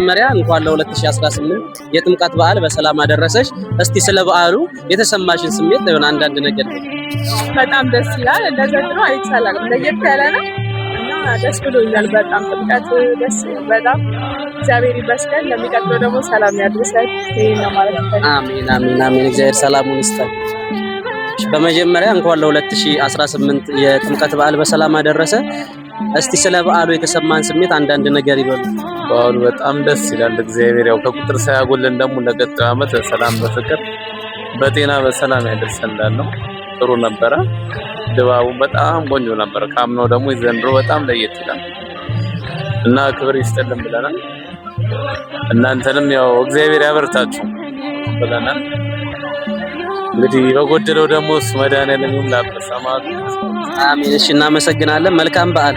በመጀመሪያ እንኳን ለ2018 የጥምቀት በዓል በሰላም አደረሰሽ። እስቲ ስለ በዓሉ የተሰማሽን ስሜት ለምን አንዳንድ ነገር። በጣም ደስ ይላል። እንደዘንድሮ አይቻልም ለየት ያለ ነው እና ደስ ብሎኛል በጣም ጥምቀት ደስ በጣም እግዚአብሔር ይመስገን። ለሚቀጥለው ደግሞ ሰላም ያድርሰን ነው ማለት ነው። አሜን አሜን አሜን። እግዚአብሔር ሰላሙን ይስጠን። በመጀመሪያ እንኳን ለ2018 የጥምቀት በዓል በሰላም አደረሰ። እስቲ ስለ በዓሉ የተሰማን ስሜት አንዳንድ ነገር ይበሉ። በዓሉ በጣም ደስ ይላል። እግዚአብሔር ያው ከቁጥር ሳያጎለን ደግሞ ለቀጣዩ ዓመት በሰላም በፍቅር በጤና በሰላም ያደርሰን እንዳልነው ጥሩ ነበረ። ድባቡ በጣም ቆንጆ ነበር። ካምናው ደግሞ ዘንድሮ በጣም ለየት ይላል እና ክብር ይስጥልን ብለናል። እናንተንም ያው እግዚአብሔር ያበርታችሁ ብለናል። እንግዲህ በጎደለው ደግሞ እሱ መድኃኒዓለም ይሙላበት ሰማዕቱ። አሜን። እሺ እናመሰግናለን። መልካም በዓል።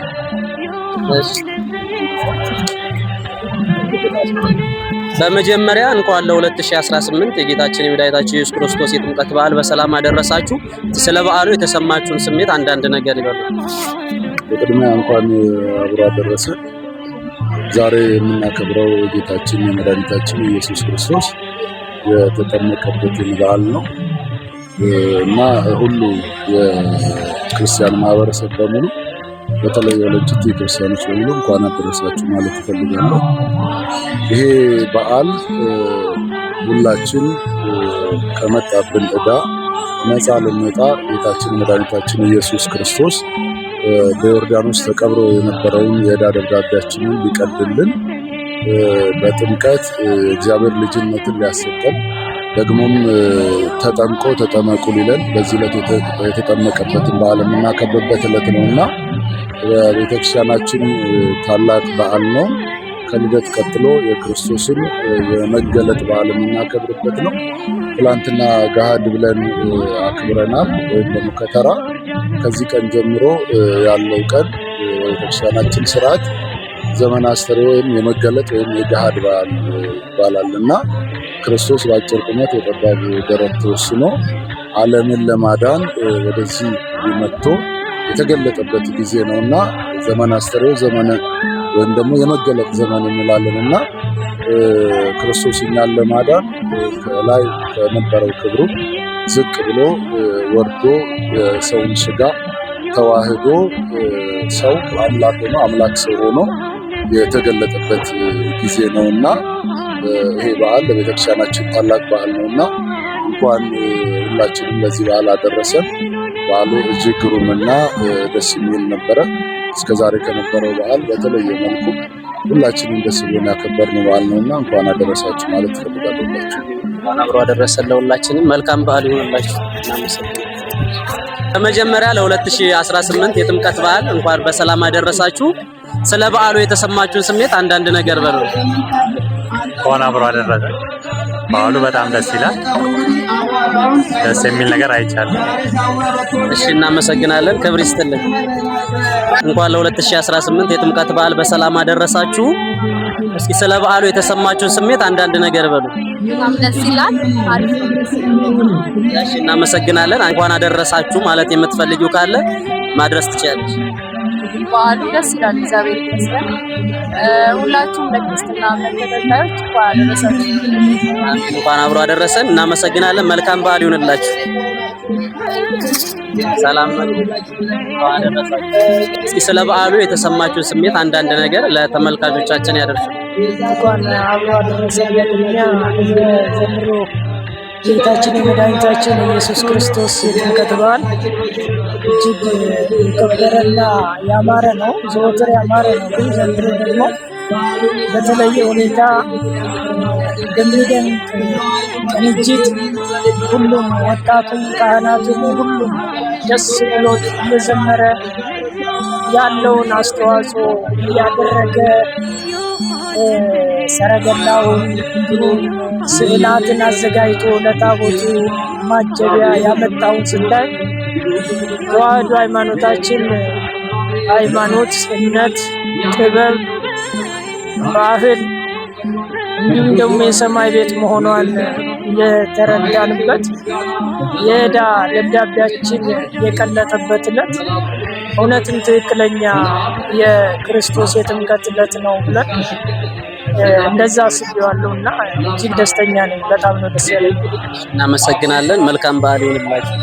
እሺ በመጀመሪያ እንኳን ለ2018 የጌታችን የመድኃኒታችን ኢየሱስ ክርስቶስ የጥምቀት በዓል በሰላም አደረሳችሁ። ስለ በዓሉ የተሰማችሁን ስሜት አንዳንድ ነገር ይበሉ። በቅድሚያ እንኳን አብሮ አደረሰ። ዛሬ የምናከብረው የጌታችን የመድኃኒታችን ኢየሱስ ክርስቶስ የተጠመቀበትን በዓል ነው እና ሁሉ የክርስቲያን ማህበረሰብ በሙሉ በተለይ ወለጅት ክርስቲያኖች በሙሉ እንኳን አደረሳችሁ ማለት እፈልጋለሁ። ይሄ በዓል ሁላችን ከመጣብን ዕዳ ነፃ ልንወጣ ጌታችን መድኃኒታችን ኢየሱስ ክርስቶስ በዮርዳኖስ ተቀብሮ የነበረውን የዕዳ ደብዳቤያችንን ሊቀድልን በጥምቀት እግዚአብሔር ልጅነትን ሊያሰጠን ደግሞም ተጠምቆ ተጠመቁ ሊለን በዚህ ዕለት የተጠመቀበትን በዓል የምናከብርበት ዕለት ነውና በቤተክርስቲያናችን ታላቅ በዓል ነው። ከልደት ቀጥሎ የክርስቶስን የመገለጥ በዓል የምናከብርበት ነው። ትላንትና ገሃድ ብለን አክብረናል ወይም ደግሞ ከተራ። ከዚህ ቀን ጀምሮ ያለው ቀን የቤተክርስቲያናችን ስርዓት ዘመነ አስተርእዮ ወይም የመገለጥ ወይም የገሃድ በዓል ይባላልና ክርስቶስ በአጭር ቁመት የጠባብ ደረት ተወስኖ ዓለምን ለማዳን ወደዚህ መጥቶ የተገለጠበት ጊዜ ነውና ዘመነ አስተርእዮ ዘመነ ወይም ደግሞ የመገለጥ ዘመን እንላለንና ክርስቶስ እኛን ለማዳን ከላይ ከነበረው ክብሩ ዝቅ ብሎ ወርዶ የሰውን ስጋ ተዋህዶ ሰው አምላክ ሆኖ አምላክ ሰው ሆኖ የተገለጠበት ጊዜ ነውና ይሄ በዓል ለቤተክርስቲያናችን ታላቅ በዓል ነውና እንኳን ሁላችንም ለዚህ በዓል አደረሰን። በዓሉ እጅግ ግሩምና ደስ የሚል ነበረ። እስከዛሬ ከነበረው በዓል በተለየ መልኩ ሁላችንም ደስ ብሎን ያከበርነው በዓል ነውና እንኳን አደረሳችሁ ማለት እፈልጋለሁ። እንኳን አብሮ አደረሰን ለሁላችንም። መልካም በዓል ይሁንላችሁ። እናመሰግናለን። በመጀመሪያ ለ2018 የጥምቀት በዓል እንኳን በሰላም አደረሳችሁ። ስለ በዓሉ የተሰማችሁን ስሜት አንዳንድ ነገር በሉ። እንኳን አብሮ አደረሰን። በዓሉ በጣም ደስ ይላል። ደስ የሚል ነገር አይቻልም። እሺ እናመሰግናለን። ክብር ይስጥልን። እንኳን ለ2018 የጥምቀት በዓል በሰላም አደረሳችሁ። እስኪ ስለ በዓሉ የተሰማችሁን ስሜት አንዳንድ ነገር በሉ። በጣም ደስ ይላል። አሪፍ ነው። እሺ እናመሰግናለን። እንኳን አደረሳችሁ ማለት የምትፈልጊው ካለ ማድረስ ትችላለሽ። በዓሉ ደስ ይላል። እግዚአብሔር ይመስገን። ሁላችሁም ለክርስትና እምነት ተከታዮች እንኳን አደረሳችሁ። እንኳን አብሮ አደረሰን። እናመሰግናለን። መልካም በዓል ይሁንላችሁ። ሰላም ነው። እንኳን አደረሳችሁ። እስኪ ስለ በዓሉ የተሰማችሁን ስሜት አንዳንድ ነገር ለተመልካቾቻችን ያደርሱ። እንኳን አብሮ አደረሰን። ለኛ ዘምሮ ጌታችን የመድኃኒታችን ኢየሱስ ክርስቶስ የጥምቀት በዓል እጅግ የከበረና ያማረ ነው። ዘወትር ያማረ ነው፣ ግን ዘንድሮ ደግሞ በተለየ ሁኔታ በሚደንቅ ቅንጅት ሁሉም ወጣቱም ካህናቱም ሁሉም ደስ ብሎት እየዘመረ ያለውን አስተዋጽኦ እያደረገ ሰረገላውን እንዲሁም ስዕላትን አዘጋጅቶ ለታቦቱ ማጀቢያ ያመጣውን ስታይ ተዋህዶ ሃይማኖታችን ሃይማኖት፣ እምነት፣ ጥበብ፣ ባህል እንዲሁም ደግሞ የሰማይ ቤት መሆኗን የተረዳንበት የዕዳ ደብዳቤያችን የቀለጠበት ዕለት እውነትም ትክክለኛ የክርስቶስ የጥምቀት ዕለት ነው ብለን እንደዛ አስቤዋለሁ እና እጅግ ደስተኛ ነኝ። በጣም ነው ደስ ያለኝ። እናመሰግናለን። መልካም በዓል ይሁንላችሁ።